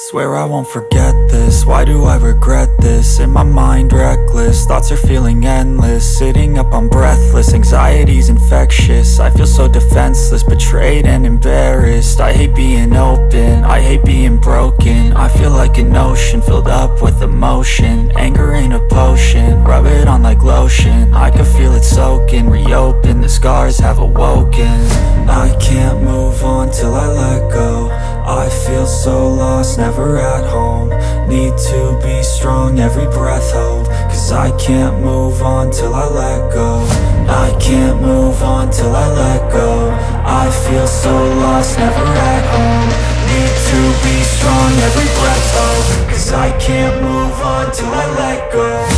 Swear I won't forget this, why do I regret this? In my mind reckless, thoughts are feeling endless. Sitting up, I'm breathless, anxiety's infectious. I feel so defenseless, betrayed and embarrassed. I hate being open, I hate being broken. I feel like an ocean filled up with emotion. Anger ain't a potion, rub it on like lotion. I can feel it soaking, reopen, the scars have awoken. I can't move on till I let go. I feel so lost, never at home. Need to be strong, every breath hold. Cause I can't move on till I let go. I can't move on till I let go. I feel so lost, never at home. Need to be strong, every breath hold. Cause I can't move on till I let go.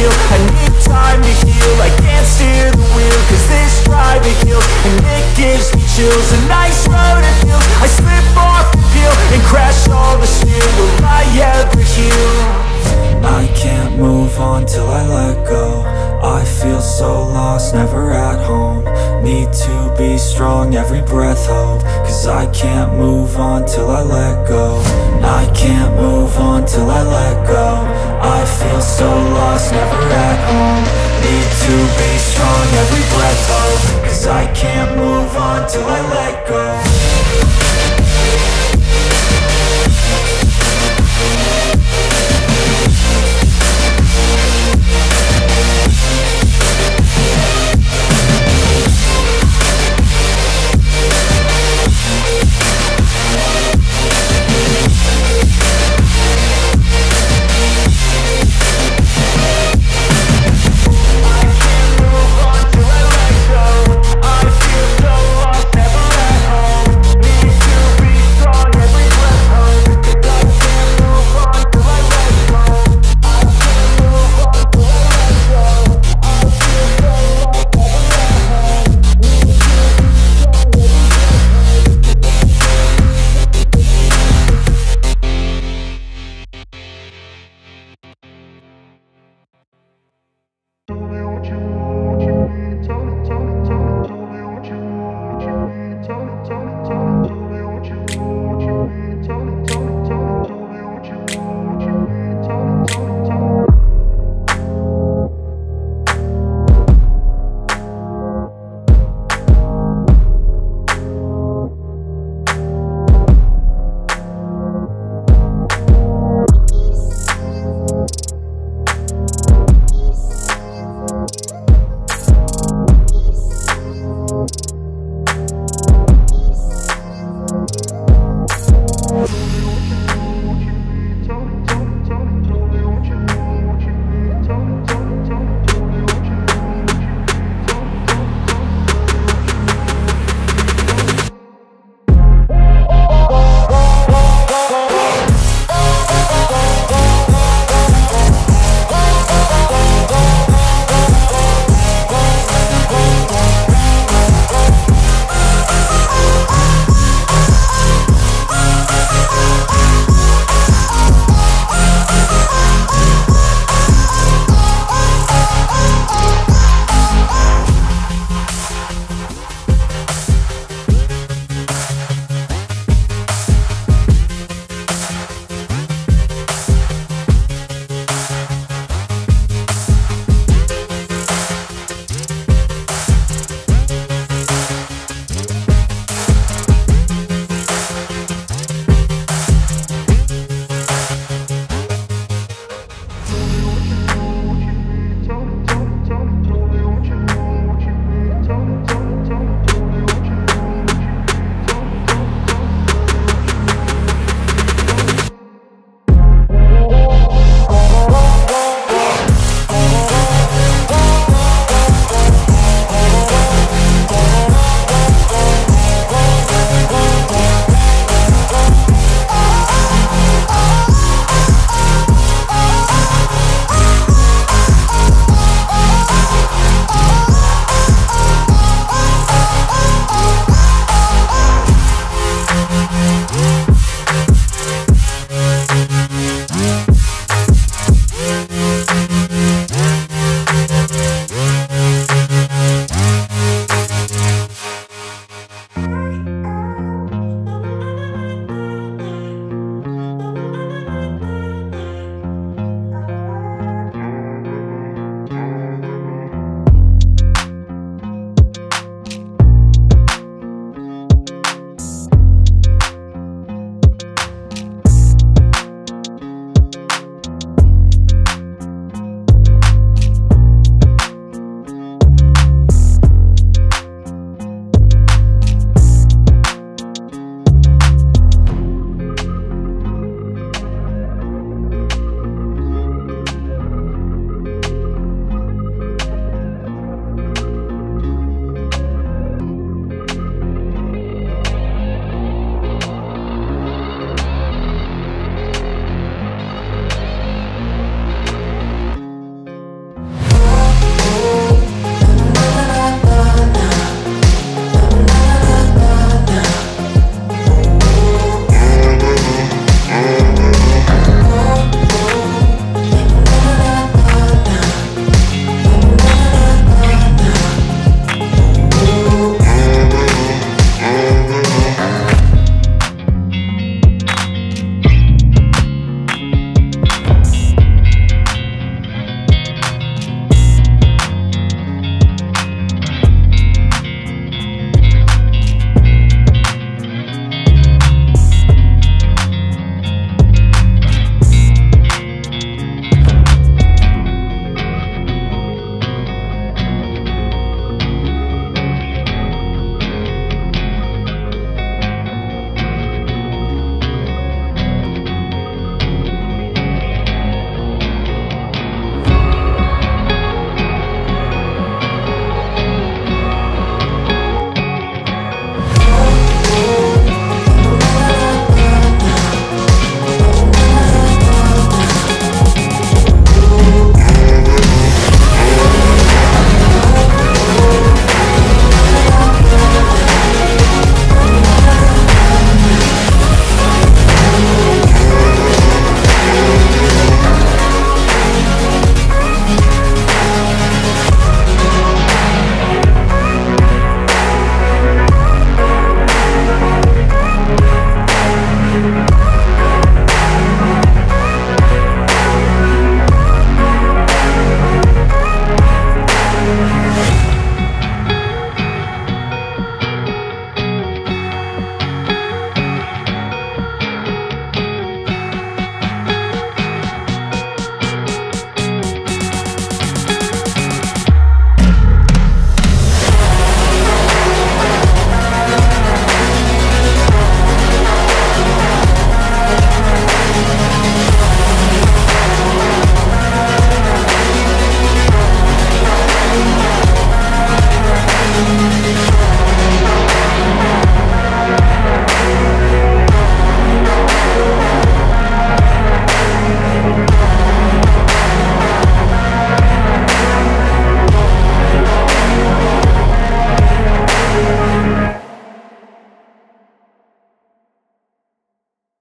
I need time to heal, I can't steer the wheel. Cause this drive it kills, and it gives me chills. A nice road it feels, I slip off the peel and crash all the steel. Will I ever heal? I can't move on till I let go. I feel so lost, never at home. Need to be strong, every breath hold. Cause I can't move on till I let go. I can't move on till I let go. I feel so lost, never at home. Need to be strong, every breath hold. Cause I can't move on till I let go.